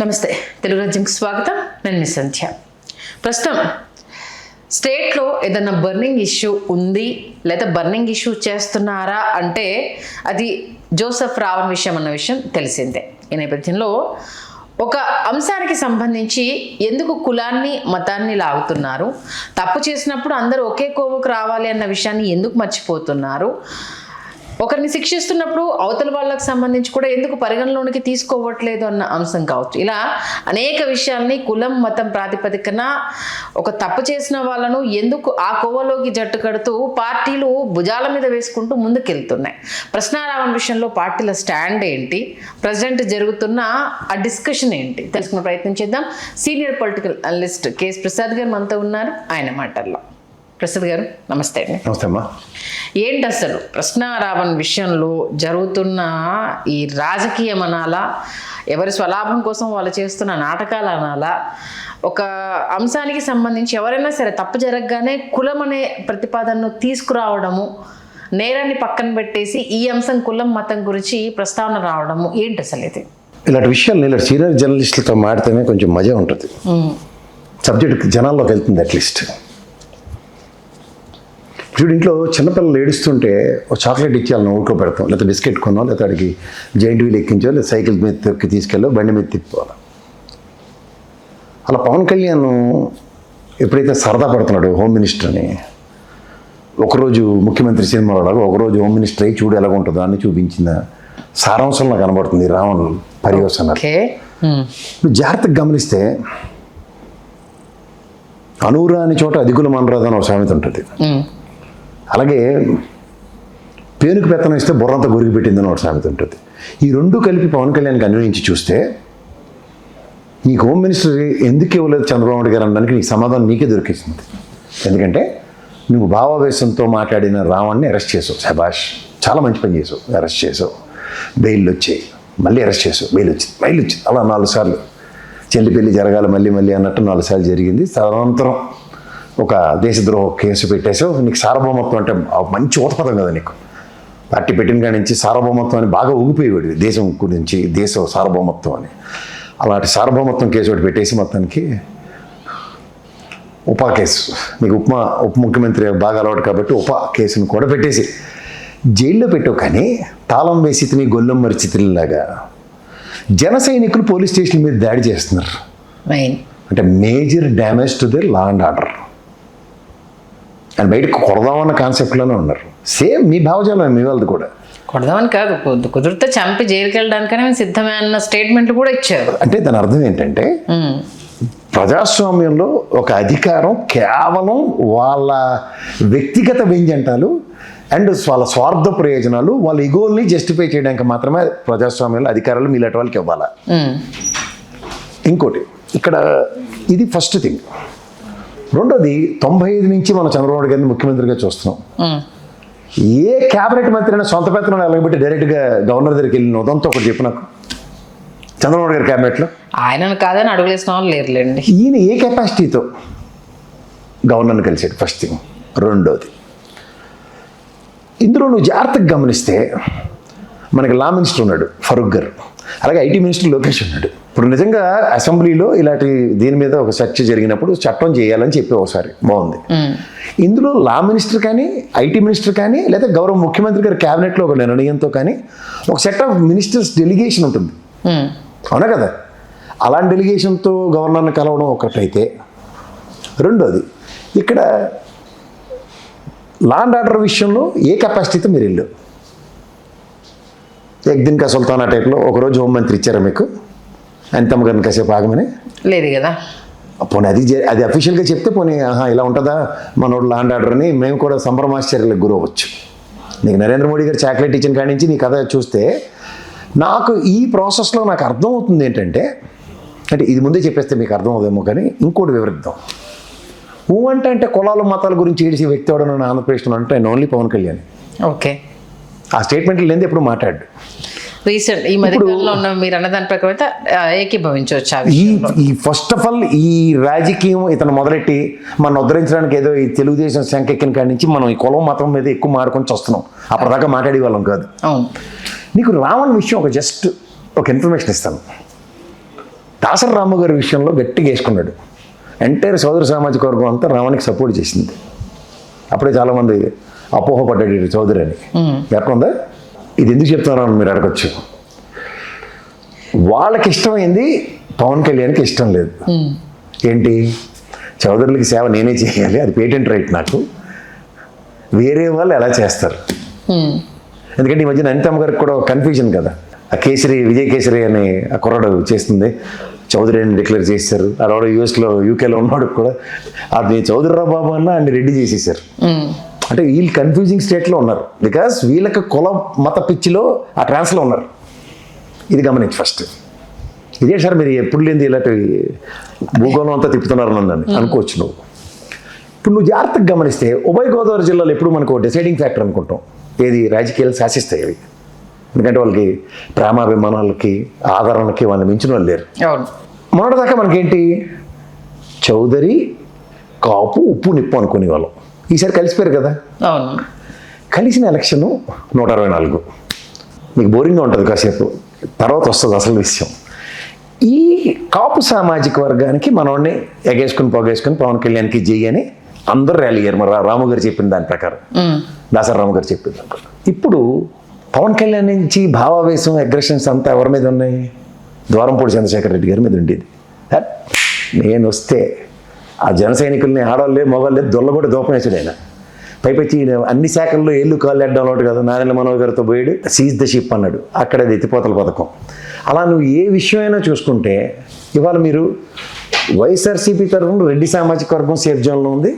నమస్తే, తెలుగు రాజ్యంకి స్వాగతం. నేను మీ సంధ్య. ప్రస్తుతం స్టేట్లో ఏదైనా బర్నింగ్ ఇష్యూ ఉంది లేదా బర్నింగ్ ఇష్యూ చేస్తున్నారా అంటే అది జోసెఫ్ రావణ్ విషయం అన్న విషయం తెలిసిందే. ఈ నేపథ్యంలో ఒక అంశానికి సంబంధించి ఎందుకు కులాన్ని మతాన్ని లాగుతున్నారు, తప్పు చేసినప్పుడు అందరూ ఒకే కోవకు రావాలి అన్న విషయాన్ని ఎందుకు మర్చిపోతున్నారు, ఒకరిని శిక్షిస్తున్నప్పుడు అవతల వాళ్ళకి సంబంధించి కూడా ఎందుకు పరిగణలోనికి తీసుకోవట్లేదు అన్న అంశం కావచ్చు. ఇలా అనేక విషయాల్ని కులం మతం ప్రాతిపదికన ఒక తప్పు చేసిన వాళ్ళను ఎందుకు ఆ కోవలోకి జట్టు కడుతూ పార్టీలు భుజాల మీద వేసుకుంటూ ముందుకెళ్తున్నాయి. ప్రశ్నారావణ విషయంలో పార్టీల స్టాండ్ ఏంటి, ప్రెసిడెంట్ జరుగుతున్న ఆ డిస్కషన్ ఏంటి తెలుసుకునే ప్రయత్నం చేద్దాం. Senior political analyst KS Prasad గారు మనతో ఉన్నారు. ఆయన మాటల్లో. ప్రసాద్ గారు నమస్తే అండి. నమస్తే అమ్మా. ఏంటి అసలు ప్రశ్నారావణ్ విషయంలో జరుగుతున్న ఈ రాజకీయం అనాలా, ఎవరి స్వలాభం కోసం వాళ్ళు చేస్తున్న నాటకాలు అనాలా, ఒక అంశానికి సంబంధించి ఎవరైనా సరే తప్పు జరగగానే కులం అనే ప్రతిపాదనను తీసుకురావడము, నేరాన్ని పక్కన పెట్టేసి ఈ అంశం కులం మతం గురించి ప్రస్తావన రావడము ఏంటి అసలు ఇది? ఇలాంటి విషయాలు ఇలా సీనియర్ జర్నలిస్టులతో మాడితేనే కొంచెం మజా ఉంటుంది. సబ్జెక్ట్ జనాల్లోకి వెళ్తుంది. అట్లీస్ట్ ఇప్పుడు ఇంట్లో చిన్నపిల్లలు ఏడుస్తుంటే ఒక చాక్లెట్ ఇచ్చేయాలని ఊరికో పెడతాం, లేకపోతే బిస్కెట్ కొన్నాం, లేకపోతే అడిగి జైంట్ వీల్ ఎక్కించో, లేదా సైకిల్ మీద తొక్కి తీసుకెళ్ళో, బండి మీద తిప్పుకోవాలి. అలా పవన్ కళ్యాణ్ ఎప్పుడైతే సరదా పడుతున్నాడు హోమ్ మినిస్టర్ని, ఒకరోజు ముఖ్యమంత్రి సినిమాలో ఒకరోజు హోమ్ మినిస్టర్ అయ్యి చూడు ఎలా ఉంటుందో అని చూపించిన సారాంశంలో కనబడుతుంది రావణ్ పర్యవసన. నువ్వు జాగ్రత్తగా గమనిస్తే అనురాని చోట అధికులం అనరాదు అని ఒక సామెత ఉంటుంది. అలాగే పేనుకు పెత్తనం ఇస్తే బుర్రంతా గురికి పెట్టిందని ఒక సామెత ఉంటుంది. ఈ రెండు కలిపి పవన్ కళ్యాణ్కి అన్వయించి చూస్తే నీకు హోమ్ మినిస్టర్ ఎందుకు ఇవ్వలేదు చంద్రబాబు నాయుడు గారు అనడానికి నీకు సమాధానం నీకే దొరికిస్తుంది. ఎందుకంటే నువ్వు భావావేశంతో మాట్లాడిన రావణ్ని అరెస్ట్ చేసావు, శభాష్, చాలా మంచి పని చేసావు. అరెస్ట్ చేసావు, బెయిల్ వచ్చాయి, మళ్ళీ అరెస్ట్ చేసావు, బెయిల్ వచ్చింది, అలా 4 సార్లు చెల్లి పెళ్లి జరగాలి మళ్ళీ అన్నట్టు 4 సార్లు జరిగింది. తదనంతరం ఒక దేశద్రోహ కేసు పెట్టేసావు. నీకు సార్వభౌమత్వం అంటే మంచి ఊతపదం కదా నీకు. పార్టీ పెట్టిన కాడి నుంచి సార్వభౌమత్వం అని బాగా ఊగిపోయేవాడు, దేశం గురించి, దేశం సార్వభౌమత్వం అని. అలాంటి సార్వభౌమత్వం కేసు ఒకటి పెట్టేసి మొత్తానికి ఉపా కేసు, నీకు ఉప ముఖ్యమంత్రి బాగా అలవాటు కాబట్టి ఉపా కేసును కూడా పెట్టేసి జైల్లో పెట్టావు. కానీ తాళం వేసి నీ గొల్లెం మరిచితిలాగా జన సైనికులు పోలీస్ స్టేషన్ మీద దాడి చేస్తున్నారు. అంటే major damage to the law and order. And బయటకు కొడదామన్న కాన్సెప్ట్లోనే ఉన్నారు. సేమ్ మీ భావజాలం మీ వాళ్ళది కూడా. కొడదామని కాదు, కుదిరితే చంపి జైలుకి వెళ్ళడానికనే సిద్ధమే అన్న స్టేట్మెంట్లు కూడా ఇచ్చారు. అంటే దాని అర్థం ఏంటంటే ప్రజాస్వామ్యంలో ఒక అధికారం కేవలం వాళ్ళ వ్యక్తిగత వ్యంజంటాలు అండ్ వాళ్ళ స్వార్థ ప్రయోజనాలు, వాళ్ళ ఇగోల్ని జస్టిఫై చేయడానికి మాత్రమే ప్రజాస్వామ్యంలో అధికారాలు మీలాంటి వాళ్ళకి ఇవ్వాలా. ఇంకోటి ఇక్కడ ఇది ఫస్ట్ థింగ్. రెండోది 95 నుంచి మనం చంద్రబాబు గారిని ముఖ్యమంత్రిగా చూస్తున్నాం. ఏ క్యాబినెట్ మంత్రి అయినా సొంత పెత్తనం ఎలగబెట్టి డైరెక్ట్గా గవర్నర్ దగ్గరికి వెళ్ళిన ఉదంతో ఒకటి చెప్పు నాకు. చంద్రబాబు గారి క్యాబినెట్లో ఆయనను కాదని అడుగులేసిన వాళ్ళు లేరులేండి. ఈయన ఏ కెపాసిటీతో గవర్నర్ని కలిసాడు ఫస్ట్ థింగ్. రెండోది ఇందులో నువ్వు జాగ్రత్తగా గమనిస్తే మనకి లా మినిస్టర్ ఉన్నాడు ఫరూక్ గారు, అలాగే ఐటీ మినిస్టర్ లోకేష్ ఉన్నాడు. ఇప్పుడు నిజంగా అసెంబ్లీలో ఇలాంటి దీని మీద ఒక చర్చ జరిగినప్పుడు చట్టం చేయాలని చెప్పి ఒకసారి బాగుంది. ఇందులో లా మినిస్టర్ కానీ ఐటీ మినిస్టర్ కానీ లేదా గౌరవ ముఖ్యమంత్రి గారి క్యాబినెట్లో ఒక నిర్ణయంతో కానీ ఒక సెట్ ఆఫ్ మినిస్టర్స్ డెలిగేషన్ ఉంటుంది, అవునా కదా? అలాంటి డెలిగేషన్తో గవర్నర్ని కలవడం ఒకటైతే, రెండోది ఇక్కడ లా అండ్ ఆర్డర్ విషయంలో ఏ కెపాసిటీతో మీరు వెళ్ళు. ఎగ్దిన్ కా సుల్తానా టైప్లో ఒకరోజు హోంమంత్రి ఇచ్చారా మీకు అనితమ్మ గారిని కాసేపు ఆగమని? లేదు కదా. పోనీ అది అఫీషియల్గా చెప్తే పోనీ ఇలా ఉంటుందా మనోడు లా అండ్ ఆర్డర్ అని మేము కూడా సంభ్రమాశ్చర్యాలకు గురవచ్చు. నీకు నరేంద్ర మోడీ గారు చాక్లెట్ ఇచ్చిన కాడి నుంచి నీ కథ చూస్తే నాకు ఈ ప్రాసెస్లో నాకు అర్థమవుతుంది ఏంటంటే, అంటే ఇది ముందే చెప్పేస్తే మీకు అర్థం అవుదేమో కానీ ఇంకోటి వివరిద్దాం. అంటే కులాల మతాల గురించి ఏడిసి వ్యక్తి ఎవడన్నా ఆంధ్రప్రదేశ్లో అంటే ఓన్లీ పవన్ కళ్యాణ్. ఓకే, ఆ స్టేట్మెంట్లు లేని ఎప్పుడు మాట్లాడు. రీసెంట్ ఈ మధ్యకాలంలో ఉన్న మీరు అన్న దాని ప్రకారం అయితే ఏకీభవించవచ్చు. ఈ ఫస్ట్ ఆఫ్ ఆల్ ఈ రాజకీయం ఇతను మొదలెట్టి మనం ఉద్ధరించడానికి ఏదో ఈ తెలుగుదేశం శంకెక్కిన కాడి నుంచి మనం ఈ కులం మతం మీద ఎక్కువ మాడుకొని వస్తున్నాం. అప్పటిదాకా మాట్లాడే వాళ్ళం కాదు. నీకు రావణ్ విషయం ఒక జస్ట్ ఒక ఇన్ఫర్మేషన్ ఇస్తాను. దాసరి రాము గారి విషయంలో గట్టిగా వేసుకున్నాడు. ఎంటైర్ సోదర సామాజిక వర్గం అంతా రావణ్కి సపోర్ట్ చేసింది. అప్పుడే చాలామంది అపోహపడ్డాడు ఈ చౌదరి అని. ఎక్కడుందా ఇది ఎందుకు చెప్తున్నారని మీరు అడగచ్చు. వాళ్ళకి ఇష్టమైంది పవన్ కళ్యాణ్కి ఇష్టం లేదు. ఏంటి, చౌదరులకి సేవ నేనే చేయాలి, అది పేటెంట్ రైట్ నాకు, వేరే వాళ్ళు ఎలా చేస్తారు. ఎందుకంటే ఈ మధ్యన అనితమ్మ గారికి కూడా కన్ఫ్యూజన్ కదా. ఆ కేసరి, విజయ్ కేసరి అని ఆ కుర్రాడు చేస్తుంది, చౌదరి అని డిక్లేర్ చేశారు. అలా యూఎస్లో యూకేలో ఉన్నాడు కూడా అది చౌదరిరావు బాబు అన్న అండ్ రెడ్డి చేసేసారు. అంటే వీళ్ళు కన్ఫ్యూజింగ్ స్టేట్లో ఉన్నారు. బికాస్ వీళ్ళకి కుల మత పిచ్చిలో ఆ ట్రాన్స్లో ఉన్నారు. ఇది గమనించి ఫస్ట్. ఇదే సార్ మీరు ఎప్పుడు లేనిది ఇలాంటి భూగోళం అంతా తిప్పుతున్నారు నన్ను అనుకోవచ్చు నువ్వు. ఇప్పుడు నువ్వు జాగ్రత్తగా గమనిస్తే ఉభయ గోదావరి జిల్లాలో ఎప్పుడు మనకు డిసైడింగ్ ఫ్యాక్టర్ అనుకుంటాం, ఏది రాజకీయాలు శాసిస్తాయి అవి. ఎందుకంటే వాళ్ళకి ప్రేమాభిమానాలకి ఆదరణకి వాళ్ళని మించిన వాళ్ళు లేరు. మొన్నటిదాకా మనకేంటి, చౌదరి కాపు ఉప్పు నిప్పు అనుకునే వాళ్ళం. ఈసారి కలిసిపోయారు కదా. కలిసిన ఎలక్షను 124. మీకు బోరింగ్గా ఉంటుంది కాసేపు, తర్వాత వస్తుంది అసలు విషయం. ఈ కాపు సామాజిక వర్గానికి మనోడిని ఎగేసుకుని పొగేసుకుని పవన్ కళ్యాణ్కి జై అని అందరూ ర్యాలీ అయ్యారు. మరి రాము గారు చెప్పిన దాని ప్రకారం, దాసరి రాము గారు చెప్పిన దాని ప్రకారం. ఇప్పుడు పవన్ కళ్యాణ్ నుంచి భావావేశం, అగ్రెషన్స్ అంతా ఎవరి మీద ఉన్నాయి? ద్వారంపూడి చంద్రశేఖర్ రెడ్డి గారి మీద ఉండేది. నేను వస్తే ఆ జన సైనికుల్ని ఆడవాళ్ళే మొగాళ్ళే దొల్లగొట్టి దూపం వేసాడు ఆయన. పైపెచ్చి అన్ని శాఖల్లో ఏళ్ళు కాళ్ళు ఎడ్డం అలవాటు కదా. నారాయణ మనోహర్ గారితో పోయాడు, సీజ్ ద షిప్ అన్నాడు. అక్కడ అది ఎత్తిపోతల పథకం. అలా నువ్వు ఏ విషయమైనా చూసుకుంటే ఇవాళ మీరు వైఎస్ఆర్సీపీ తరఫున రెడ్డి సామాజిక వర్గం సేఫ్ జోన్లో ఉంది,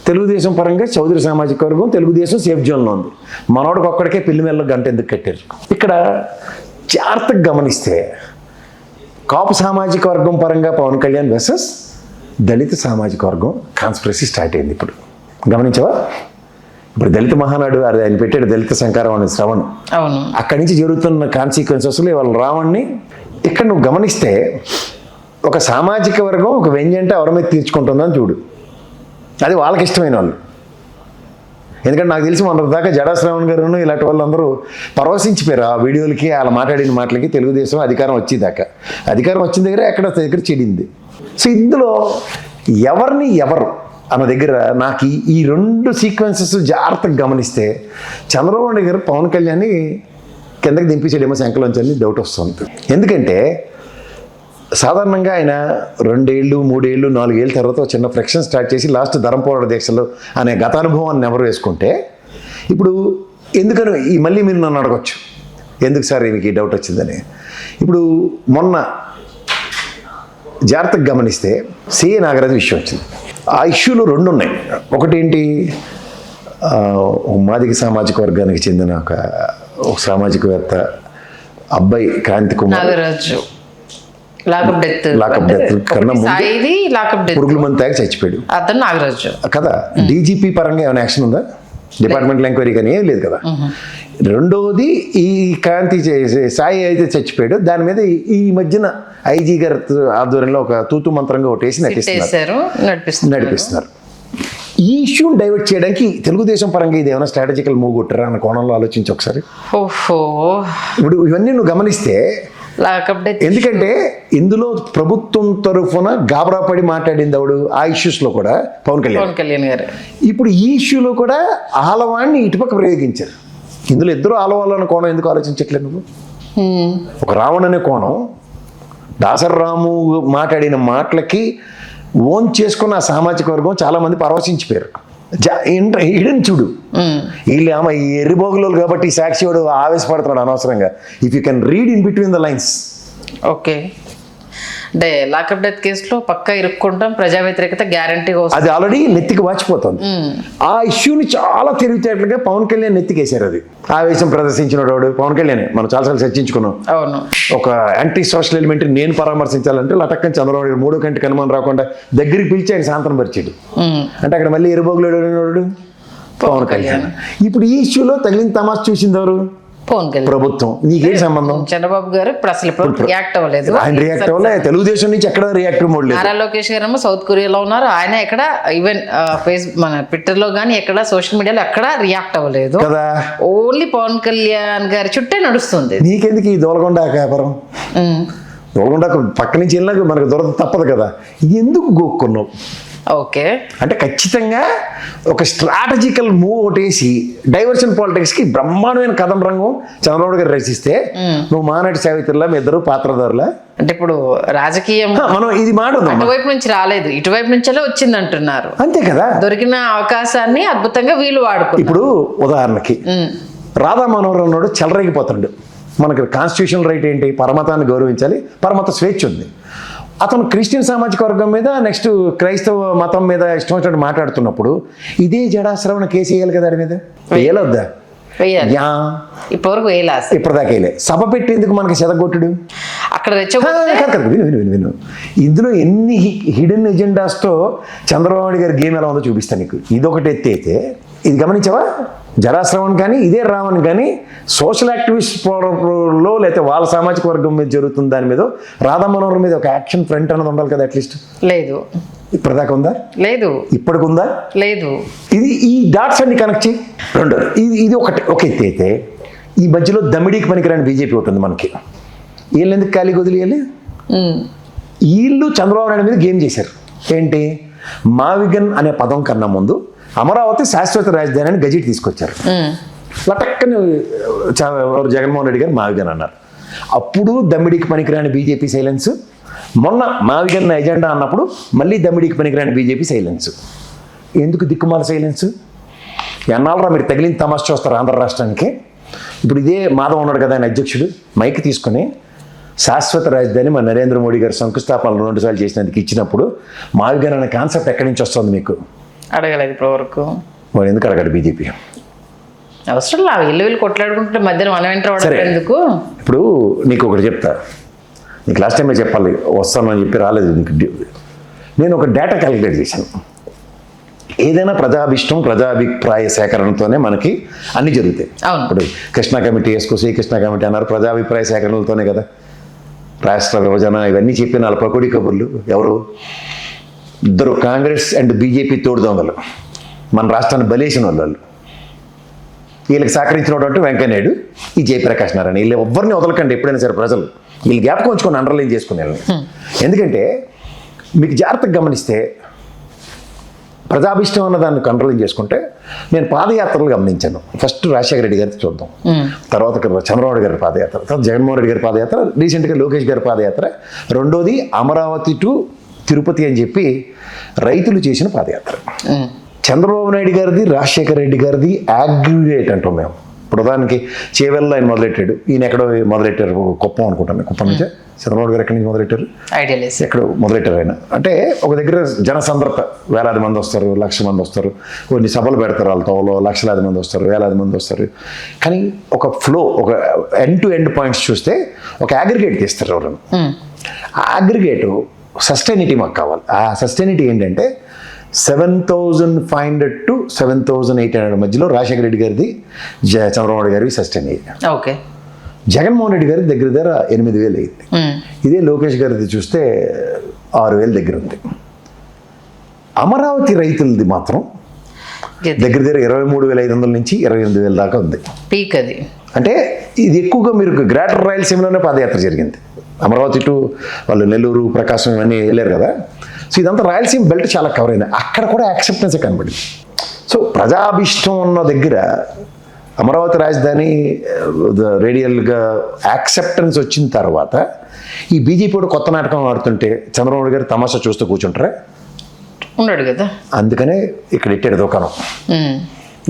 తెలుగుదేశం పరంగా చౌదరి సామాజిక వర్గం తెలుగుదేశం సేఫ్ జోన్లో ఉంది. మనోడికి ఒక్కడికే పిల్లి మెల్ల గంట ఎందుకు కట్టారు? ఇక్కడ జాగ్రత్తగా గమనిస్తే కాపు సామాజిక వర్గం పరంగా పవన్ కళ్యాణ్ వర్సెస్ దళిత సామాజిక వర్గం కాన్స్పిరసీ స్టార్ట్ అయింది. ఇప్పుడు గమనించవా? ఇప్పుడు దళిత మహానాడు ఆయన పెట్టాడు, దళిత సంకారం అనే శ్రవణ్. అక్కడి నుంచి జరుగుతున్న కాన్సిక్వెన్సెస్లో వాళ్ళ రావణ్ణి ఇక్కడ నువ్వు గమనిస్తే ఒక సామాజిక వర్గం ఒక వ్యంజంటే ఎవరి మీద తీర్చుకుంటుందని చూడు. అది వాళ్ళకి ఇష్టమైన వాళ్ళు. ఎందుకంటే నాకు తెలిసి మన దాకా జడా శ్రావణ్ గారు ఇలాంటి వాళ్ళందరూ పరవశించిపోయారు ఆ వీడియోలకి, వాళ్ళ మాట్లాడిన మాటలకి. తెలుగుదేశం అధికారం వచ్చేదాకా, అధికారం వచ్చిన దగ్గర దగ్గర చెడింది. సో ఇందులో ఎవరిని ఎవరు అన్న దగ్గర నాకు ఈ రెండు సీక్వెన్సెస్ జాగ్రత్తగా గమనిస్తే చంద్రబాబు నాయుడు గారు పవన్ కళ్యాణ్ని కిందకి దింపించాడేమో శంకలోంచి అని డౌట్ వస్తుంది. ఎందుకంటే సాధారణంగా ఆయన 2 ఏళ్ళు 3 ఏళ్ళు 4 ఏళ్ళ తర్వాత చిన్న ఫ్రిక్షన్ స్టార్ట్ చేసి లాస్ట్ ధరంపోరాట దీక్షలు అనే గతానుభవాన్ని ఎవరు వేసుకుంటే, ఇప్పుడు ఎందుకని ఈ మళ్ళీ మీరు నన్ను అడగచ్చు ఎందుకు సార్ మీకు ఈ డౌట్ వచ్చిందని. ఇప్పుడు మొన్న జాగ్రత్తగా గమనిస్తే సిఏ నాగరాజు విషయం వచ్చింది. ఆ ఇష్యూలు 2 ఉన్నాయి. ఒకటేంటి, మాదిగ సామాజిక వర్గానికి చెందిన ఒక సామాజికవేత్త అబ్బాయి క్రాంతి కుమార్ లాకప్ డెత్ కన్నా ముందు పురుగుల మందు తాగి చచ్చిపోయాడు నాగరాజు కదా. డీజీపీ పరంగా ఏమైనా యాక్షన్ ఉందా? డిపార్ట్మెంటల్ ఎంక్వైరీ కానీ ఏం లేదు కదా. రెండోది, ఈ క్రాంతి సాయి అయితే చచ్చిపోయాడు, దాని మీద ఈ మధ్యన ఐజీ గారి ఆధ్వర్యంలో ఒక తూతు మంత్రంగా ఒకటి వేసి నడిపిస్తున్నారు. ఈ ఇష్యూని డైవర్ట్ చేయడానికి తెలుగుదేశం పరంగా ఇది ఏమైనా స్ట్రాటజికల్ మూవ్ కొట్టారా అన్న కోణంలో ఆలోచించి ఒకసారి. ఇప్పుడు ఇవన్నీ నువ్వు గమనిస్తే, ఎందుకంటే ఇందులో ప్రభుత్వం తరఫున గాబరా పడి మాట్లాడింది ఎవడు ఆ ఇష్యూస్లో కూడా పవన్ కళ్యాణ్ గారు. ఇప్పుడు ఈ ఇష్యూలో కూడా ఆలవాణ్ణి ఇటుపక్క ప్రయోగించారు. ఇందులో ఇద్దరు ఆలవాళ్ళన్న కోణం ఎందుకు ఆలోచించట్లేదు నువ్వు? ఒక రావణ్ అనే కోణం, దాసరి రాము మాట్లాడిన మాటలకి ఓన్ చేసుకున్న ఆ సామాజిక వర్గం చాలా మంది పరవశించిపోయారు. ఈడని చూడు, వీళ్ళు ఆమె ఎర్రిబోగులు కాబట్టి సాక్షివాడు ఆవేశపడుతున్నాడు అనవసరంగా. If you can read in between the lines. Okay, అంటే లాకప్ డెత్ కేసులో పక్కా ఇరుక్కుంటాం, ప్రజా వ్యతిరేకత గ్యారంటీ, అది ఆల్రెడీ నెత్తికి వాచిపోతుంది. ఆ ఇష్యూని చాలా తెలివితేటలుగా పవన్ కళ్యాణ్ నెత్తికేశారు. అది ఆవేశం ప్రదర్శించిన వాడు పవన్ కళ్యాణ్. మనం చాలాసార్లు చర్చించుకున్నాం. అవును, ఒక యాంటీ సోషల్ ఎలిమెంట్ నేను పరామర్శించాలంటే లటక్కని చంద్రబాబు 3 కంటికి అనుమానం రాకుండా దగ్గరికి పిలిచి ఆయన శాంతం పరిచాడు. అంటే అక్కడ మళ్ళీ ఎరుబోగులు పవన్ కళ్యాణ్. ఇప్పుడు ఈ ఇష్యూలో తగిలిన తమాష చూసింది ఎవరు? పవన్ కళ్యాణ్. ప్రభుత్వం. నీకేం సంబంధం? చంద్రబాబు గారు అసలు రియాక్ట్ అవ్వలేదు. ఆయన రియాక్ట్ అవ్వలేదు. తెలుగుదేశం నుంచి ఎక్కడ రియాక్ట్ మోడ్ లేదు. నారా లోకేష్ గారు సౌత్ కొరియాలో ఉన్నారు. ఆయన ఎక్కడ ఈవెన్ మన ట్విట్టర్ లో కానీ ఎక్కడ సోషల్ మీడియాలో ఎక్కడ రియాక్ట్ అవ్వలేదు కదా. ఓన్లీ పవన్ కళ్యాణ్ గారి చుట్టే నడుస్తుంది. నీకెందుకు ఈ దోలగొండ వ్యాపారం? ఎవరుకుండా పక్క నుంచి వెళ్ళినా మనకు దొరద తప్పదు కదా, ఎందుకు గోక్కున్నావు ఓకే. అంటే ఖచ్చితంగా ఒక స్ట్రాటజికల్ మూవ్ ఒకటి వేసి డైవర్షన్ పాలిటిక్స్కి బ్రహ్మాండమైన కథం రంగం చంద్రబాబు గారు రచిస్తే నువ్వు మానాటి సావిత్రిలా మీ ఇద్దరు పాత్రధారులా. అంటే ఇప్పుడు రాజకీయం మనం ఇది మాట అటువైపు నుంచి రాలేదు, ఇటువైపు నుంచే వచ్చింది అంటున్నారు. అంతే కదా, దొరికిన అవకాశాన్ని అద్భుతంగా వీళ్ళు వాడుకో. ఇప్పుడు ఉదాహరణకి రాధా మనోహర్ అన్నాడు చెలరేగిపోతాడు. మనకి కాన్స్టిట్యూషనల్ రైట్ ఏంటి, పరమతాన్ని గౌరవించాలి, పరమత స్వేచ్ఛ ఉంది. అతను క్రిస్టియన్ సామాజిక వర్గం మీద నెక్స్ట్ క్రైస్తవ మతం మీద ఇష్టం వచ్చినట్టు మాట్లాడుతున్నప్పుడు ఇదే జడాశ్రవణ కేసు వేయాలి కదా, దాని మీద వేయలొద్దా? యా, ఇప్పటివరకు వేయలేదు, ఇప్పటిదాకా వేయలే. సభ పెట్టేందుకు మనకి చెదగొట్టుడు అక్కడ విను. ఇందులో ఎన్ని హిడెన్ ఎజెండాస్తో చంద్రబాబు నాయుడు గారి గేమ్ ఎలా ఉందో చూపిస్తాను నీకు. ఇదొకటి ఎత్తి అయితే ఇది గమనించావా, జరాశ్రవణ్ కానీ ఇదే రావణ్ కానీ సోషల్ యాక్టివిస్ట్ లో లేకపోతే వాళ్ళ సామాజిక వర్గం మీద జరుగుతుంది దాని మీద రాధా మనోహర్ మీద ఒక యాక్షన్ ఫ్రంట్ అన్నది ఉండాలి కదా అట్లీస్ట్. లేదు, ఇప్పటిదాకా ఉందా? లేదు. ఇప్పటికుందా? లేదు. ఇది ఈ డాట్స్ అన్ని కనెక్ట్ చేయి. రెండు ఇది ఒక ఎత్తి అయితే ఈ మధ్యలో దమిడీకి పనికిరాని బీజేపీ ఉంటుంది మనకి. వీళ్ళు ఎందుకు ఖాళీ వదిలేయాలి? వీళ్ళు చంద్రబాబు నాయుడు మీద గేమ్ చేశారు. ఏంటి, మావిగన్ అనే పదం కన్నా ముందు అమరావతి శాశ్వత రాజధాని అని గజెట్ తీసుకొచ్చారు. లటక్కని జగన్మోహన్ రెడ్డి గారు మావిగన్ అన్నారు. అప్పుడు దమ్మిడికి పనికిరాని బీజేపీ సైలెన్స్. మొన్న మావిగన్ ఎజెండా అన్నప్పుడు మళ్ళీ దమ్మిడికి పనికిరాని బీజేపీ సైలెన్స్. ఎందుకు దిక్కుమాల సైలెన్స్? ఎన్నాళ్ళరా మీరు తగిలిన తమాషా చూస్తారు ఆంధ్ర రాష్ట్రానికి. ఇప్పుడు ఇదే మాధవ్ ఉన్నాడు కదా ఆయన అధ్యక్షుడు, మైక్ తీసుకుని శాశ్వత రాజధాని మన నరేంద్ర మోడీ గారు శంకుస్థాపనలు 2 సార్లు చేసినందుకు ఇచ్చినప్పుడు మావిగన్ అనే కాన్సెప్ట్ ఎక్కడి నుంచి వస్తుంది మీకు? అడగలేదు ఇప్పుడు వరకు. వాడు ఎందుకు అడగాడు బీజేపీ? అవసరం లా, వీళ్ళు కొట్లాడుకుంటే మధ్యలో మనం ఏంటో ఎందుకు. ఇప్పుడు నీకు ఒకటి చెప్తా, నీకు లాస్ట్ టైమే చెప్పాలి, వస్తానని చెప్పి రాలేదు నీకు. నేను ఒక డేటా క్యాలిక్యులేట్ చేశాను. ఏదైనా ప్రజాభిష్టం ప్రజాభిప్రాయ సేకరణతోనే మనకి అన్ని జరుగుతాయి. ఇప్పుడు కృష్ణా కమిటీ వేసుకో, శ్రీకృష్ణ కమిటీ అన్నారు, ప్రజాభిప్రాయ సేకరణలతోనే కదా. రాష్ట్ర విభజన ఇవన్నీ చెప్పిన వాళ్ళ పకోడీ కబుర్లు ఎవరు? 2 కాంగ్రెస్ అండ్ బీజేపీ తోడు దొంగలు, మన రాష్ట్రాన్ని బలేసిన వాళ్ళు. వీళ్ళకి సహకరించినటువంటి వెంకయ్యనాయుడు, ఈ జయప్రకాష్ నారాయణ, వీళ్ళు ఎవరిని వదలకండి ఎప్పుడైనా సరే. ప్రజలు వీళ్ళు జ్ఞాపకం ఉంచుకొని అండర్లైన్ చేసుకుని వెళ్ళండి. ఎందుకంటే మీకు జాగ్రత్తగా గమనిస్తే ప్రజాభిష్టం అన్న దాన్ని కంట్రోలింగ్ చేసుకుంటే, నేను పాదయాత్రలు గమనించాను. ఫస్ట్ రాజశేఖర రెడ్డి గారితో చూద్దాం, తర్వాత చంద్రబాబు గారి పాదయాత్ర, తర్వాత జగన్మోహన్ రెడ్డి గారి పాదయాత్ర, రీసెంట్గా లోకేష్ గారి పాదయాత్ర, రెండోది అమరావతి టు తిరుపతి అని చెప్పి రైతులు చేసిన పాదయాత్ర. చంద్రబాబు నాయుడు గారిది, రాజశేఖర రెడ్డి గారిది అగ్రిగేట్ అంటాం మేము. ఇప్పుడు ఉదాహరణకి చేవెల్లో ఆయన మొదలెట్టాడు, ఈయన ఎక్కడో మొదలెట్టారు, కుప్పం అనుకుంటాను. కుప్పం నుంచే చంద్రబాబు గారు ఎక్కడి నుంచి మొదలెట్టారు? ఎక్కడో మొదలెట్టారు ఆయన. అంటే ఒక దగ్గర జనసంద్రత, వేలాది మంది వస్తారు, 1,00,000 మంది వస్తారు, కొన్ని సభలు పెడతారు, వాళ్ళతో లక్షలాది మంది వస్తారు, వేలాది మంది వస్తారు. కానీ ఒక ఫ్లో, ఒక ఎండ్ టు ఎండ్ పాయింట్స్ చూస్తే ఒక అగ్రిగేట్ తీస్తారు ఎవరైనా. ఆ అగ్రిగేటు సస్టైనిటీ మాకు కావాలి. ఆ సస్టైనిటీ ఏంటంటే 7,500 to 7,800 మధ్యలో రాజశేఖర రెడ్డి గారిది, చంద్రబాబు గారిది సస్టైన్ అయ్యింది. ఓకే. జగన్మోహన్ రెడ్డి గారి దగ్గర 8,000 అయింది. ఇదే లోకేష్ గారిది చూస్తే 6,000 దగ్గర ఉంది. అమరావతి రైతులది మాత్రం దగ్గర 23,500 నుంచి 28,000 దాకా ఉంది. పీక్ అది. అంటే ఇది ఎక్కువగా మీరు గ్రేటర్ రాయలసీమలోనే పాదయాత్ర జరిగింది. అమరావతి టు వాళ్ళు నెల్లూరు, ప్రకాశం ఇవన్నీ వెళ్ళారు కదా. సో ఇదంతా రాయలసీమ బెల్ట్ చాలా కవర్ అయింది. అక్కడ కూడా యాక్సెప్టెన్సే కనబడింది. సో ప్రజాభిష్టం ఉన్న దగ్గర అమరావతి రాజధాని రేడియల్గా యాక్సెప్టెన్స్ వచ్చిన తర్వాత ఈ బీజేపీ కూడా కొత్త నాటకం ఆడుతుంటే చంద్రబాబు గారు తమాషా చూస్తూ కూర్చుంటారా? ఉన్నాడు కదా. అందుకనే ఇక్కడ ఇట్టాడు దుకాణం.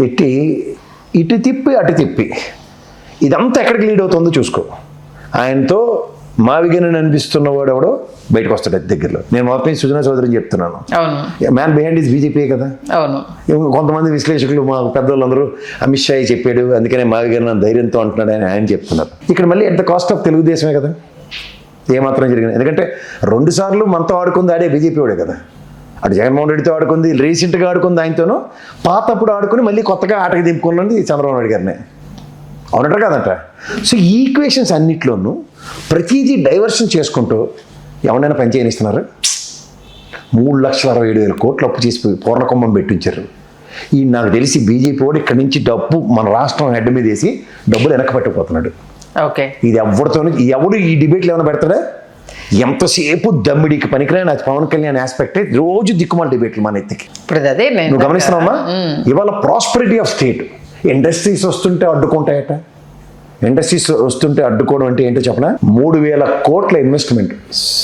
ఎట్టి ఇటు తిప్పి అటు తిప్పి ఇదంతా ఎక్కడికి లీడ్ అవుతుందో చూసుకో. ఆయనతో మావిగనని అనిపిస్తున్నవాడు ఎవడో బయటకు వస్తాడు దగ్గరలో. నేను మొత్తం సుజనా చౌదరిని చెప్తున్నాను. మ్యాన్ బిహైండ్ ఈజ్ బీజేపీ కదా. కొంతమంది విశ్లేషకులు, మా పెద్దవాళ్ళందరూ అమిత్ షా చెప్పాడు అందుకనే మావిగన ధైర్యంతో అంటున్నాడు అని ఆయన చెప్తున్నారు. ఇక్కడ మళ్ళీ ఎంత కాస్ట్ ఆఫ్ తెలుగుదేశమే కదా ఏమాత్రం జరిగింది. ఎందుకంటే 2 సార్లు మనతో ఆడుకుంది ఆడే బీజేపీ వాడే కదా. అటు జగన్మోహన్ రెడ్డితో ఆడుకుంది, రీసెంట్గా ఆడుకుంది ఆయనతోనూ, పాతప్పుడు ఆడుకుని మళ్ళీ కొత్తగా ఆటకి దింపుకున్నది చంద్రబాబు నాయుడు గారినే. అవునట కదట. సో ఈ ఈక్వేషన్స్ అన్నిట్లోనూ ప్రతిదీ డైవర్షన్ చేసుకుంటూ ఎవరైనా పని చేయనిస్తున్నారు. 3,67,000 కోట్లు అప్పు చేసి పూర్ణకుంభం పెట్టించారు. ఈ నాకు తెలిసి బీజేపీ వాడు ఇక్కడి నుంచి డబ్బు మన రాష్ట్రం హెడ్ మీద వేసి డబ్బులు వెనక్కి పట్టుకుపోతున్నాడు. ఓకే. ఇది ఎవరితో ఎవడు ఈ డిబేట్లు ఏమైనా పెడతాడా? ఎంతసేపు దమ్మిడికి పనికిరాని అది పవన్ కళ్యాణ్ ఆస్పెక్టే రోజు దిక్కుమాల డిబేట్లు మన ఎత్తికి. ఇప్పుడు అదే నువ్వు గమనిస్తున్నావా? ఇవాళ ప్రాస్పరిటీ ఆఫ్ స్టేట్, ఇండస్ట్రీస్ వస్తుంటే అడ్డుకుంటాయట. ఇండస్ట్రీస్ వస్తుంటే అడ్డుకోవడం అంటే ఏంటో చెప్పనా? 3,000 కోట్ల ఇన్వెస్ట్మెంట్.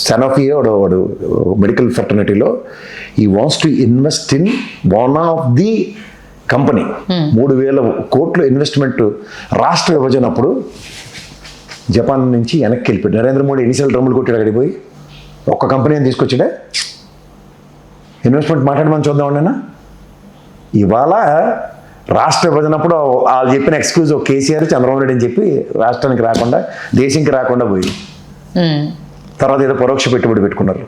సనఫీ వాడు మెడికల్ ఫెటర్నిటీలో ఈ wants to invest in one of the company. 3,000 కోట్ల ఇన్వెస్ట్మెంట్ రాష్ట్ర విభజన అప్పుడు జపాన్ నుంచి వెనక్కి వెళ్ళిపోయాడు. నరేంద్ర మోడీ ఎన్నిసార్లు డ్రమ్ములు కొట్టాడు అక్కడికి పోయి? ఒక్క కంపెనీని తీసుకొచ్చాడే. ఇన్వెస్ట్మెంట్ మాట్లాడమని చూద్దాం అన్నా. ఇవాళ రాష్ట్ర విభజనప్పుడు వాళ్ళు చెప్పిన ఎక్స్క్యూజ్ కేసీఆర్ చంద్రబాబు నాయుడు అని చెప్పి రాష్ట్రానికి రాకుండా దేశంకి రాకుండా పోయి తర్వాత ఏదో పరోక్ష పెట్టుబడి పెట్టుకున్నారు.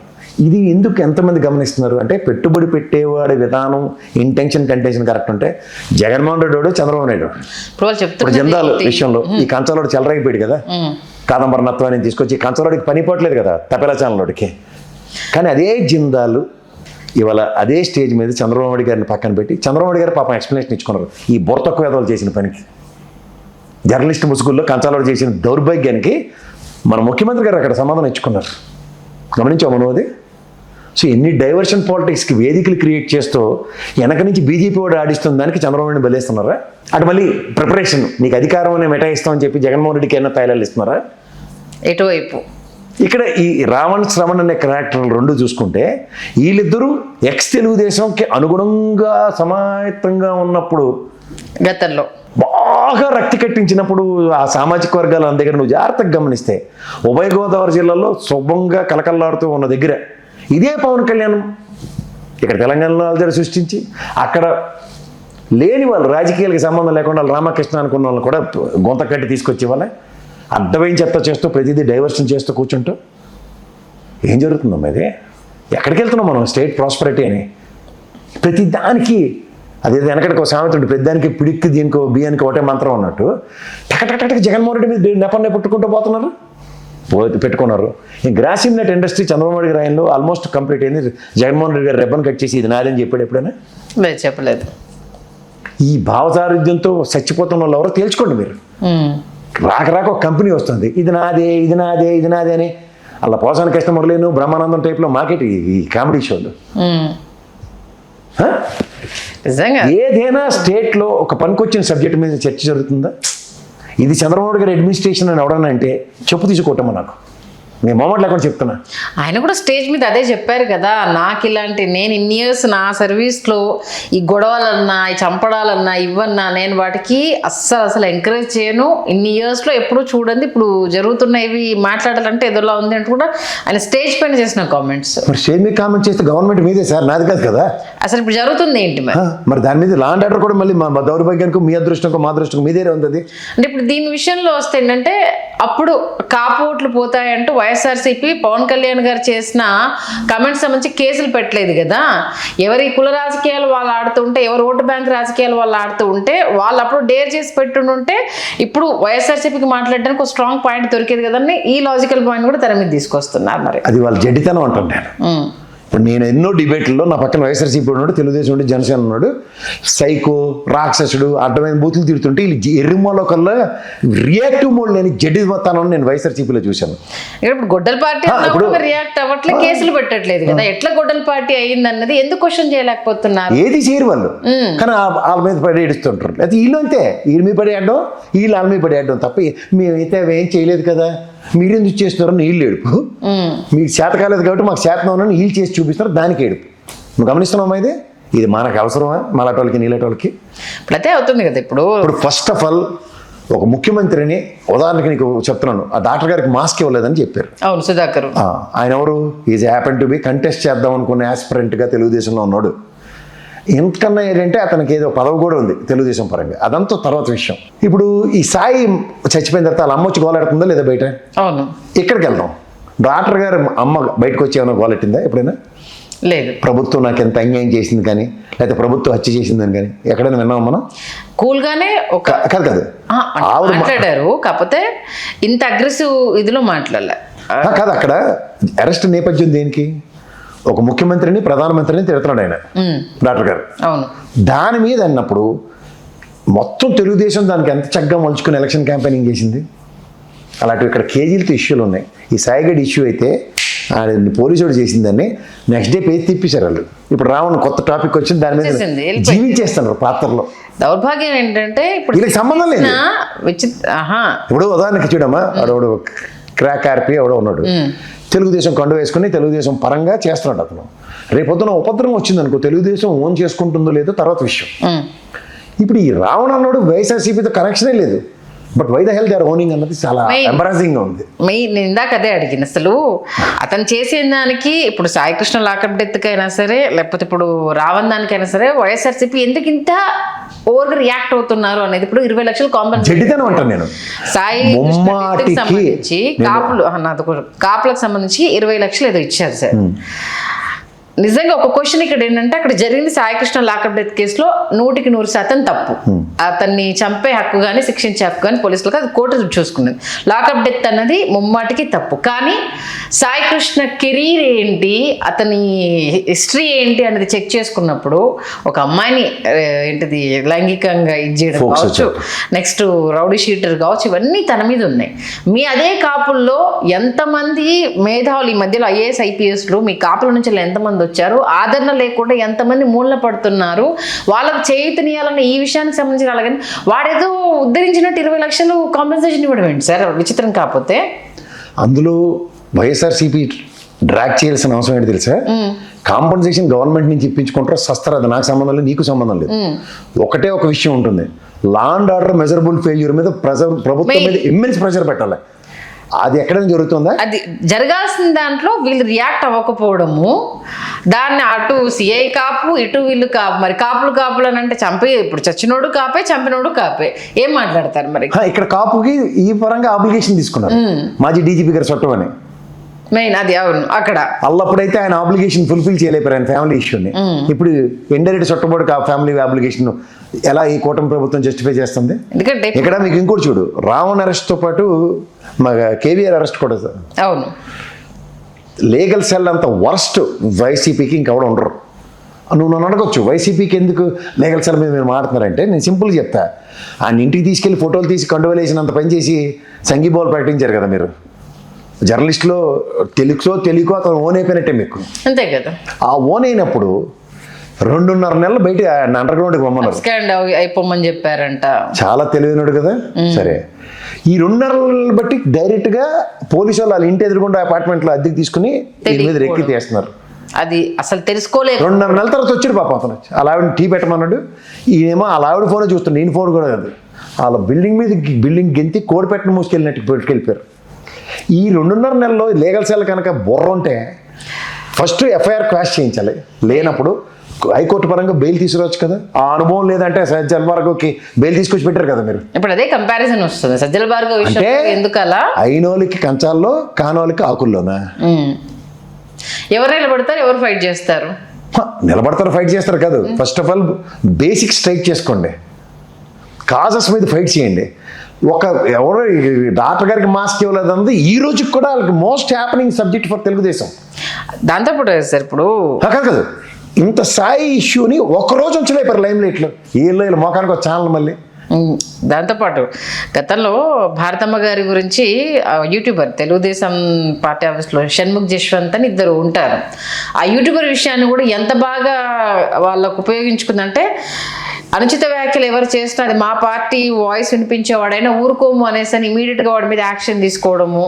ఇది ఎందుకు ఎంతమంది గమనిస్తున్నారు అంటే పెట్టుబడి పెట్టేవాడి విధానం ఇంటెన్షన్ కంటెన్షన్ కరెక్ట్ ఉంటే జగన్మోహన్ రెడ్డి వాడు చంద్రబాబు నాయుడు ఇప్పుడు జిందాల్ విషయంలో ఈ కంచాలోడు చెలరైపోయాడు కదా, కాదంబర నత్వాన్ని తీసుకొచ్చి కంచాలోడికి పని పోవట్లేదు కదా తపెలా ఛానల్లోడికి. కానీ అదే జిందాలు ఇవాళ అదే స్టేజ్ మీద చంద్రబాబు నాయుడు గారిని పక్కన పెట్టి చంద్రబాబు నాయుడు గారు పాపం ఎక్స్ప్లెనేషన్ ఇచ్చుకున్నారు ఈ బుర్ర తక్కువ వేదవాళ్ళు చేసిన పనికి. జర్నలిస్ట్ ముసుగుల్లో కంచాలోడు చేసిన దౌర్భాగ్యానికి మన ముఖ్యమంత్రి గారు అక్కడ సమాధానం ఇచ్చుకున్నారు. గమనించావు మనం అది. సో ఎన్ని డైవర్షన్ పాలిటిక్స్కి వేదికలు క్రియేట్ చేస్తూ వెనక నుంచి బీజేపీ వాడు ఆడిస్తున్న దానికి చంద్రబాబు నాయుడు బలేస్తున్నారా? అటు మళ్ళీ ప్రిపరేషన్ నీకు అధికారం అనే మిఠాయిస్తామని చెప్పి జగన్మోహన్ రెడ్డికి ఏమైనా తాయిలాలు ఇస్తున్నారా? ఎటువైపు ఇక్కడ ఈ రావణ్ శ్రవణ్ అనే క్యారెక్టర్లు రెండు చూసుకుంటే వీళ్ళిద్దరూ ఎక్స్ తెలుగుదేశంకి అనుగుణంగా సమాయత్తంగా ఉన్నప్పుడు గతంలో బాగా రక్తి కట్టించినప్పుడు ఆ సామాజిక వర్గాల దగ్గర నువ్వు జాగ్రత్తగా గమనిస్తే ఉభయ గోదావరి జిల్లాలో శుభంగా కలకల్లాడుతూ ఉన్న దగ్గర ఇదే పవన్ కళ్యాణ్ ఇక్కడ తెలంగాణలో అలజడి సృష్టించి అక్కడ లేని వాళ్ళు రాజకీయాలకు సంబంధం లేకుండా వాళ్ళు రామకృష్ణ అనుకున్న వాళ్ళు కూడా గొంత కట్టి తీసుకొచ్చే వాళ్ళే అడ్డమైన చెత్త చేస్తూ ప్రతిదీ డైవర్షన్ చేస్తూ కూర్చుంటూ ఏం జరుగుతుందమ్మా ఇది? ఎక్కడికి వెళ్తున్నాం మనం? స్టేట్ ప్రాస్పరిటీ అని ప్రతి దానికి అదేదో వెనకడికి ఒక సామెత ఉంటుంది, పెద్దానికి పిడిక్కి దీనికో బియ్యానికి ఒకటే మంత్రం అన్నట్టు టక జగన్మోహన్ రెడ్డి మీద నెపన్నే పుట్టుకుంటూ పోతున్నారు పెట్టుకున్నారు. ఈ గ్రాసిమ్ నెట్ ఇండస్ట్రీ చంద్రబాబు నాయుడు రాయంలో ఆల్మోస్ట్ కంప్లీట్ అయింది. జగన్మోహన్ రెడ్డి గారు రెబ్బన్ కట్ చేసి ఇది నాదని చెప్పాడు ఎప్పుడైనా? లేదు, చెప్పలేదు. ఈ భావసారుధ్యంతో చచ్చిపోతున్న వాళ్ళు ఎవరో తేల్చుకోండి మీరు. రాక ఒక కంపెనీ వస్తుంది ఇది నాదే అని అలా పోసాని కృష్ణమురళీను బ్రహ్మానందం టైప్లో మార్కెట్ ఈ కామెడీ షోలు. ఏదైనా స్టేట్లో ఒక పనికొచ్చిన సబ్జెక్ట్ మీద చర్చ జరుగుతుందా? ఇది చంద్రబాబు గారి అడ్మినిస్ట్రేషన్ అని ఎవడన్నా అంటే చెప్పు తీసుకోవటమా? నాకు నేను మొమెంట్ లేకుండా చెప్తున్నా. ఆయన కూడా స్టేజ్ మీద అదే చెప్పారు కదా, నాకు ఇలాంటి నేను ఇన్ని ఇయర్స్ నా సర్వీస్లో ఈ గొడవలన్నా ఈ చంపడాలన్నా ఇవన్నా నేను వాటికి అస్సలు ఎంకరేజ్ చేయను. ఇన్ని ఇయర్స్లో ఎప్పుడూ చూడండి ఇప్పుడు జరుగుతున్నవి మాట్లాడాలంటే ఏదోలా ఉంది అంటే కూడా ఆయన స్టేజ్ పైన చేసిన కామెంట్స్. మరి స్టేజ్ మీద కామెంట్ చేస్తే గవర్నమెంట్ మీదే సార్, నాది కాదు కదా. అసలు ఇప్పుడు జరుగుతుంది ఏంటి మరి దాని మీద లా అండ్ ఆర్డర్ కూడా మళ్ళీ మా దౌర్భాగ్యానికి మీ అదృష్టంకో మా అదృష్టంకో మీదే ఉంది. అంటే ఇప్పుడు దీని విషయంలో వస్తే ఏంటంటే అప్పుడు కాపు ఓట్లు పోతాయంటూ వైఎస్ఆర్సీపీ పవన్ కళ్యాణ్ గారు చేసిన కమెంట్స్ సంబంధించి కేసులు పెట్టలేదు కదా. ఎవరి కుల రాజకీయాలు వాళ్ళు ఆడుతుంటే ఎవరు ఓటు బ్యాంక్ రాజకీయాలు వాళ్ళు ఆడుతూ ఉంటే వాళ్ళు అప్పుడు డేర్ చేసి పెట్టుంటే ఇప్పుడు వైఎస్ఆర్సీపీకి మాట్లాడడానికి ఒక స్ట్రాంగ్ పాయింట్ దొరికేది కదండి. ఈ లాజికల్ పాయింట్ కూడా తెర మీద తీసుకొస్తున్నారు. మరి అది వాళ్ళ జడ్డితనం అంటాను నేను. ఇప్పుడు నేను ఎన్నో డిబేట్లలో నా పక్కన వైఎస్ఆర్సీపీ ఉన్నాడు, తెలుగుదేశం ఉండి జనసేన ఉన్నాడు, సైకో రాక్షసుడు అడ్డమైన బూతులు తిడుతుంటే వీళ్ళు ఎర్రిమోలో కల్లా రియాక్టివ్ మోడ్ లేని జడ్డితనం నేను వైఎస్ఆర్సీపీలో చూశాను. ఇప్పుడు గొడ్డల పార్టీ రియాక్ట్ అవ్వట్లే, కేసులు పెట్టట్లేదు కదా. ఎట్లా గొడ్డల పార్టీ అయ్యింది అన్నది ఎందుకు క్వశ్చన్ చేయలేకపోతున్నారు? ఏది చేయరు వాళ్ళు, కానీ వాళ్ళ మీద పడి ఏడుస్తుంటారు. అయితే వీళ్ళు అంతే, వీళ్ళ మీద పడి ఆడడం వీళ్ళు వాళ్ళ మీద పడి ఆడడం తప్ప మేమైతే అవి ఏం చేయలేదు కదా, మీరు ఎందుకు చేస్తున్నారని వీళ్ళు ఏడుపు. మీకు చేత కాలేదు కాబట్టి మాకు చేతనని వీళ్ళు చేసి చూపిస్తున్నారు, దానికి ఏడుపు. నువ్వు గమనిస్తున్నామా? ఇది మనకు అవసరమా? మలాటోళ్ళకి నీలాటోళ్ళకి ఇప్పుడైతే అవుతుంది కదా. ఇప్పుడు ఫస్ట్ ఆఫ్ ఆల్ ఒక ముఖ్యమంత్రిని ఉదాహరణకి నీకు చెప్తున్నాను, ఆ డాక్టర్ గారికి మాస్క్ ఇవ్వలేదని చెప్పారు. అవును, సుధాకర్. ఆయన ఎవరు? Is happen to be contest చేద్దాం అనుకున్న యాస్పిరెంట్గా తెలుగుదేశంలో ఉన్నాడు. ఎంతకన్నా ఏంటంటే అతనికి ఏదో పదవి కూడా ఉంది తెలుగుదేశం పరంగా, అదంతా తర్వాత విషయం. ఇప్పుడు ఈ సాయి చచ్చిపోయిన తర్వాత వాళ్ళ అమ్మ వచ్చి గోలాడుతుందా లేదా బయట? అవును. ఇక్కడికి వెళ్దాం, డాక్టర్ గారు అమ్మ బయటకు వచ్చి ఏమైనా గోలెట్టిందా ఎప్పుడైనా? లేదు. ప్రభుత్వం నాకు ఎంత అన్యాయం చేసింది కానీ లేకపోతే ప్రభుత్వం హత్య చేసిందని కానీ ఎక్కడైనా విన్నాం మనం? కూల్గానే ఒక కాదు మాట్లాడారు, కాకపోతే ఇంత అగ్రెసివ్ ఇదిలో మాట్లాడలే కాదు. అక్కడ అరెస్ట్ నేపథ్యం దేనికి? ఒక ముఖ్యమంత్రిని ప్రధానమంత్రిని తిడుతున్నాడు ఆయన డాక్టర్ గారు. అవును. దాని మీద అన్నప్పుడు మొత్తం తెలుగుదేశం దానికి ఎంత చక్కగా మలుచుకుని ఎలక్షన్ క్యాంపెయినింగ్ చేసింది. అలాంటివి ఇక్కడ కేజీలతో ఇష్యూలు ఉన్నాయి. ఈ సాయిగడ్ ఇష్యూ అయితే పోలీసుడు చేసిందని నెక్స్ట్ డే పేజ్ తిప్పేశారు వాళ్ళు. ఇప్పుడు రావణ కొత్త టాపిక్ వచ్చింది, దాని మీద వచ్చేసింది, వెళ్ళిపోయింది. జీవించేస్తున్నారు పాత్రలో. దౌర్భాగ్యం ఏంటంటే ఇప్పుడు వీళ్ళకి సంబంధం లేదు. ఇప్పుడు ఉదాహరణకి చూడమ్మా, ఆడవాడు క్రాక్ ఆర్పి ఎవడో ఉన్నాడు, తెలుగుదేశం కండు వేసుకుని తెలుగుదేశం పరంగా చేస్తున్నాడు అతను. రేపొద్దున ఉపద్రవం వచ్చిందనుకో, తెలుగుదేశం ఓన్ చేసుకుంటుందో లేదో తర్వాత విషయం. ఇప్పుడు ఈ రావణ అన్నాడు వైఎస్ఆర్సీపీతో కనెక్షనే లేదు, but why the hell they are owning అన్నది చాలా ఎంబరాసింగ్ గా ఉంది. నేను ఇందాక అదే అడిగిన, అసలు అతను చేసిన దానికి ఇప్పుడు సాయికృష్ణ లాకప్ డెత్ అయినా సరే, లేకపోతే ఇప్పుడు రావణ్ దానికైనా సరే వైఎస్ఆర్సీపీ ఎందుకు ఇంత ఓవర్గా రియాక్ట్ అవుతున్నారు అనేది. ఇప్పుడు 20 లక్షలు జడ్డితనం అంటాను నేను. సాయి సంబంధించి కాపులకు సంబంధించి 20 లక్షలు ఏదో ఇచ్చారు సార్. నిజంగా ఒక క్వశ్చన్ ఇక్కడ ఏంటంటే, అక్కడ జరిగింది సాయికృష్ణ లాకప్ డెత్ కేసులో 100% తప్పు. అతన్ని చంపే హక్కు కానీ శిక్షించే హక్కు కానీ పోలీసులకు అది కోర్టు చూసుకున్నది. లాకప్ డెత్ అన్నది ముమ్మాటికి తప్పు. కానీ సాయికృష్ణ కెరీర్ ఏంటి, అతని హిస్టరీ ఏంటి అనేది చెక్ చేసుకున్నప్పుడు ఒక అమ్మాయిని ఏంటిది లైంగికంగా ఇది చేయడం కావచ్చు, నెక్స్ట్ రౌడీ షీటర్ కావచ్చు, ఇవన్నీ తన మీద ఉన్నాయి. మీ అదే కాపుల్లో ఎంతమంది మేధావులు ఈ మధ్యలో IAS IPSలు మీ కాపుల నుంచి ఎంతమంది వచ్చారు, ఆదరణ లేకుండా ఎంతమంది మూలన పడుతున్నారు, వాళ్ళకు చేయుతనియాలన్న ఈ విషయానికి సంబంధించి అలాగని వాడేదో ఉద్ధరించినట్టు 20 లక్షలు కాంపెన్సేషన్ ఇవ్వడం ఏంటి సార్ విచిత్రం. కాకపోతే అందులో వైఎస్ఆర్సీపీ డ్రాగ్ చేయాల్సిన అవసరం ఏంటి తెలుసా? కాంపెన్సేషన్ గవర్నమెంట్ నుంచి ఇప్పించుకుంటారో సస్తారు, అది నాకు సంబంధం లేదు, నీకు సంబంధం లేదు. ఒకటే ఒక విషయం ఉంటుంది, law and order measurable failure మీద ప్రభుత్వం మీద ఇమ్మెన్స్ ప్రెషర్ పెట్టాలి. అది ఎక్కడైనా జరుగుతుందా? అది జరగాల్సిన దాంట్లో వీళ్ళు రియాక్ట్ అవ్వకపోవడము, దాన్ని అటు సిఐ కాపు ఇటు వీళ్ళు కాపు. మరి కాపులు అని అంటే చంపి ఇప్పుడు చచ్చినోడు కాపే, చంపినోడు కాపే, ఏం మాట్లాడతారు మరి? ఇక్కడ కాపుకి ఈ పరంగా అప్లికేషన్ తీసుకున్నారు మాజీ డీజీపీ గారు చట్టమని మెయిన్ అది. అవును, అక్కడ అల్లప్పుడైతే ఆయన అప్లికేషన్ ఫుల్ఫిల్ చేయలేపారు ఆయన ఫ్యామిలీ ఇష్యూని. ఇప్పుడు ఇండైరెక్ట్ చట్టబడి ఫ్యామిలీ అప్లికేషన్ ఎలా ఈ కూటమి ప్రభుత్వం జస్టిఫై చేస్తుంది? ఎందుకంటే ఇక్కడ మీకు ఇంకోటి చూడు, రావణ్ అరెస్ట్ తో పాటు కేవీఆర్ అరెస్ట్ కూడా. అవును, లీగల్ సెల్ అంత వర్స్ట్ వైసీపీకి ఇంకెవడ ఉండరు. నువ్వు నన్ను అడగొచ్చు వైసీపీకి ఎందుకు లీగల్ సెల్ మీద మీరు మాట్లాడుతున్నారంటే, నేను సింపుల్గా చెప్తా, ఆయన ఇంటికి తీసుకెళ్లి ఫోటోలు తీసి కండువలేసినంత పని చేసి సంఘీభావాలు ప్రకటించారు కదా మీరు. జర్నలిస్టులో తెలియకో అతను ఓన్ అయిపోయినట్టే మీకు, అంతే కదా. ఆ ఓన్ అయినప్పుడు 2.5 నెలలు బయట అండర్ గ్రౌండ్కి పంపమన్నారు, అయిపోమని చెప్పారంట. చాలా తెలివైనడు కదా. సరే, ఈ 2.5 నెలలు బట్టి డైరెక్ట్ గా పోలీసు వాళ్ళు ఇంటి ఎదురుకుండా అపార్ట్మెంట్ లో అద్దెకి తీసుకుని దీని మీద రెక్కి తీస్తున్నారు. అది అసలు తెలుసుకోలేదు. 2.5 నెలల తర్వాత వచ్చాడు పాప అతను, అలా ఆవిడ టీ పెట్టమన్నాడు. ఈయనేమో అలా ఆవిడ ఫోన్ చూస్తాడు, నేను ఫోన్ కూడా కాదు. వాళ్ళ బిల్డింగ్ గెంతి కోడి పెట్టిన మూసుకెళ్ళినట్టు పెట్టుకెళ్ళిపోయారు. ఈ 2.5 నెలల్లో లీగల్ సెల్ కనుక బుర్ర ఉంటే ఫస్ట్ ఎఫ్ఐఆర్ క్వాష్ చేయించాలి. లేనప్పుడు హైకోర్టు పరంగా బెయిల్ తీసుకురావచ్చు కదా. ఆ అనుభవం లేదంటే సజ్జల భార్గవ్కి బెయిల్ తీసుకొచ్చి పెట్టారు కదా మీరు. ఇప్పుడు అదే కంపారిజన్ వస్తుంది సజ్జల భార్గవ్ విషయం. ఎందుకలా అయినోళ్ళకి కంచాల్లో కానోళ్ళకి ఆకుల్లోనా? ఎవరు నిలబడతారు, ఎవరు ఫైట్ చేస్తారు? నిలబడతారు, ఫైట్ చేస్తారు కాదు. First of all basic strike చేసుకోండి, కాజెస్ మీద ఫైట్ చేయండి. ఎవరు డాక్టర్ గారికి మాస్క్ ఇవ్వలేదన్నది ఈ రోజుకి కూడా వాళ్ళకి most happening subject for Telugu Desam. దాంతోపాటు సార్ ఇప్పుడు కాదు, ఇంత సాయి ఇష్యూని ఒకరోజు ఉంచలేపారు లైమ్ లైట్లో. వీళ్ళు మోకానికి ఒక ఛానల్ మళ్ళీ. దాంతోపాటు గతంలో భారతమ్మ గారి గురించి యూట్యూబర్ తెలుగుదేశం పార్టీ ఆఫీస్లో షణ్ముఖ్ జశ్వంత్ అని ఇద్దరు ఉంటారు. ఆ యూట్యూబర్ విషయాన్ని కూడా ఎంత బాగా వాళ్ళకు ఉపయోగించుకుందంటే, అనుచిత వ్యాఖ్యలు ఎవరు చేస్తున్నా అది మా పార్టీ వాయిస్ వినిపించేవాడైనా ఊరుకోము అనేసి ఇమీడియట్ గా వాడి మీద యాక్షన్ తీసుకోవడము.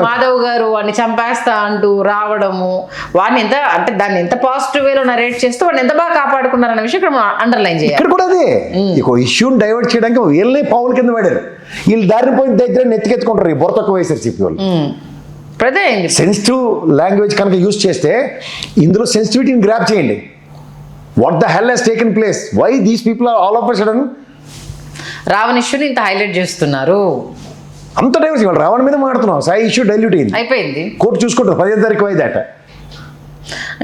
మాధవ్ గారు వాడిని చంపేస్తా అంటూ రావడము, వాడిని ఎంత అంటే దాన్ని ఎంత పాజిటివ్ వేలో నరేట్ చేస్తూ వాడిని ఎంత బాగా కాపాడుకున్నారన్న విషయం ఇక్కడ అండర్లైన్ చేయాలి. ఇక్కడ కూడా అదే ఇష్యూని డైవర్ట్ చేయడానికి వీళ్ళని పావుల కింద పడారు. వీళ్ళు దారిని పోయిన దగ్గర నెత్తికెత్తుకుంటారు ఈ బొరతొక్క వైఎస్ఆర్సీపీ వాళ్ళు. సెన్సిటివ్ లాంగ్వేజ్ కనుక యూజ్ చేస్తే ఇందులో సెన్సిటివిటీని గ్రాప్ చేయండి. What the hell has taken place? Why these people are all of a sudden Ravan ఇష్యూని ఇంత హైలైట్ చేస్తున్నారు? అంత డైవర్స్ ఇవ్వాలి. రావణ్ మీద మాట్లాడుతున్నాం, సాయి ఇష్యూ డైల్యూట్ అయిపోయింది. కోర్టు చూసుకుంటారు 15వ తారీఖు వాయిదాట.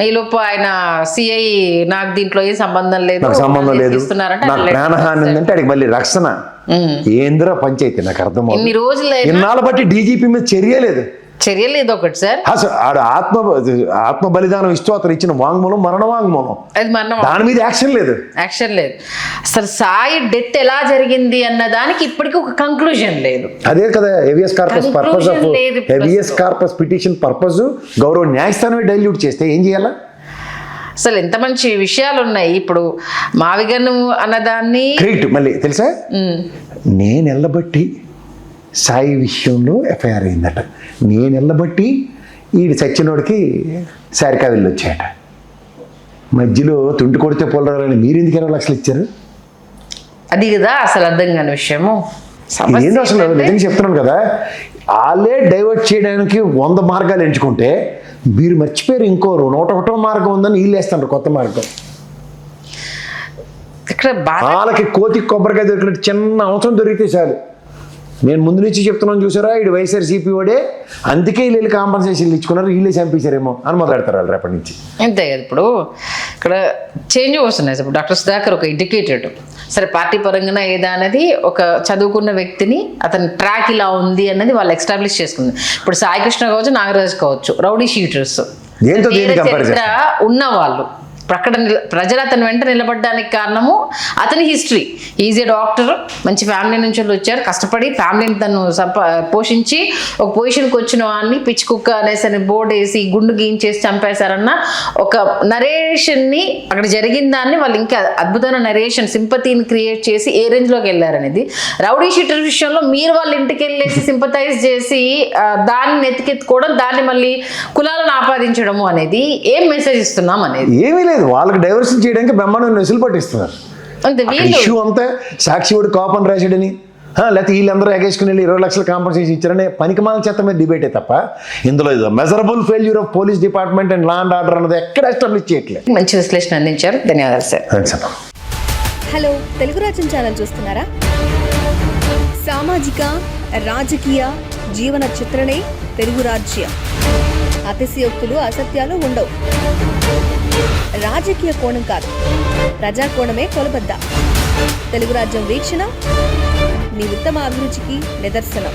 ఈలోపు ఆయన సిఐ నాకు దీంట్లో ఏ సంబంధం లేదు, నాకు సంబంధం లేదు, నాకు ప్రాణహాని ఉందంటే అడిగి మళ్ళీ రక్షణ ఏందిరా పంచాయతీ నాకు అర్థం. ఇన్ని రోజులు ఇన్నాళ్ళ బట్టి డీజీపీ మీద చర్య లేదు. చర్యలు ఇది ఒకటి సార్, అసలు ఆడ ఆత్మ బలిదానం ఇస్తూ అతను ఇచ్చిన వాంగ్మూలం మరణ వాంగ్మూలం, అది మనం దాని మీద యాక్షన్ లేదు. యాక్షన్ లేదు. అసలు సాయి డెత్ ఎలా జరిగింది అన్న దానికి ఇప్పటికీ ఒక కంక్లూజన్ లేదు. అదే కదా హెవియస్ కార్పస్ పర్పస్ ఆఫ్ Conclusion లేదు ఇప్పుడు హెవియస్ కార్పస్ పిటిషన్ పర్పస్ గౌరవ న్యాయస్థానమే డైల్యూట్ చేస్తే ఏం చేయాలా? అసలు ఎంత మంచి విషయాలు ఉన్నాయి. ఇప్పుడు మావిగను అన్నదాన్ని గ్రేట్. మళ్ళీ తెలుసా, నేను ఎల్లబట్టి సాయి విషయంలో ఎఫ్ఐఆర్ అయిందట, నేను ఎల్లబట్టి ఈడు చచ్చినోడికి సారికా వెళ్ళి వచ్చాయట, మధ్యలో తుంటి కొడితే పొలరాలని మీరు ఎందుకు 20 లక్షలు ఇచ్చారు? అది కదా అసలు అర్థం కాని విషయము. ఏందో అసలు నిజంగా చెప్తున్నాను కదా, వాళ్ళే డైవర్ట్ చేయడానికి 100 మార్గాలు ఎంచుకుంటే మీరు మర్చిపోయారు ఇంకో 101 మార్గం ఉందని వీళ్ళు వేస్తారు కొత్త మార్గం. ఇక్కడ వాళ్ళకి కోతికి కొబ్బరికాయ దొరికినట్టు చిన్న అవసరం దొరికితే చాలు. నేను ముందు నుంచి చెప్తున్నాను చూసారా, ఇటు వైఎస్ఆర్సీపీ వాడే, అందుకే వీళ్ళు కాంపన్సేషన్లు ఇచ్చుకున్నారు, వీళ్ళే చంపేశారేమో అని మొదలెడతారు వాళ్ళు రేపటి నుంచి. అంతే కదా. ఇప్పుడు ఇక్కడ చేంజ్ వస్తున్నాయి. ఇప్పుడు డాక్టర్ సుధాకర్ ఒక ఎడ్యుకేటెడ్, సరే పార్టీ పరంగా ఏదా అనేది ఒక చదువుకున్న వ్యక్తిని అతని ట్రాక్ ఇలా ఉంది అన్నది వాళ్ళు ఎస్టాబ్లిష్ చేసుకుంది. ఇప్పుడు సాయి కృష్ణ కావచ్చు, నాగరాజు కావచ్చు, రౌడీ షీటర్స్ దేంతో దేని కంపారిజన్ ఉన్న వాళ్ళు అక్కడ ప్రజలు అతని వెంట నిలబడడానికి కారణము అతని హిస్టరీ. ఈజ్ ఏ డాక్టర్, మంచి ఫ్యామిలీ నుంచి వచ్చారు, కష్టపడి ఫ్యామిలీని తను పోషించి ఒక పొజిషన్కి వచ్చిన వాడిని పిచ్చి కుక్క అనేసి బోర్డు వేసి గుండు గీయించేసి చంపేశారన్న ఒక నరేషన్ని, అక్కడ జరిగిన దాన్ని వాళ్ళు ఇంకా అద్భుతమైన నరేషన్ సింపతిని క్రియేట్ చేసి ఏ రేంజ్లోకి వెళ్ళారనేది. రౌడీ షీటర్ విషయంలో మీరు వాళ్ళ ఇంటికి వెళ్ళేసి సింపతైజ్ చేసి దాన్ని ఎత్తికెత్తుకోవడం, దాన్ని మళ్ళీ కులాలను ఆపాదించడము అనేది ఏం మెసేజ్ ఇస్తున్నాం అనేది ఏమీ లేదు. వాళ్ళకి డైవర్షన్ చేయడానికి బ్రహ్మాండం వెసులు పట్టిస్తున్నారు. ఇష్యూ అంతా సాక్షివాడు కాపన్ రాశాడని, లేకపోతే వీళ్ళందరూ ఎగేసుకుని వెళ్ళి 20 లక్షల కాంపన్సేషన్ ఇచ్చారనే పనికిమాల చెత్త మీద డిబేటే తప్ప ఇందులో measurable failure of police department and law and order అన్నది ఎక్కడ ఎస్టాబ్లిష్ చేయట్లేదు. మంచి విశ్లేషణ అందించారు, ధన్యవాదాలు సార్. హలో, తెలుగు రాజ్యం ఛానల్ చూస్తున్నారా? సామాజిక రాజకీయ జీవన చిత్రణే తెలుగు రాజ్యం. అతిశయోక్తులు అసత్యాలు ఉండవు. రాజకీయ కోణం కాదు, ప్రజా కోణమే కొలబద్ద. తెలుగు రాజ్యం వీక్షణ మీ ఉత్తమ అభిరుచికి నిదర్శనం.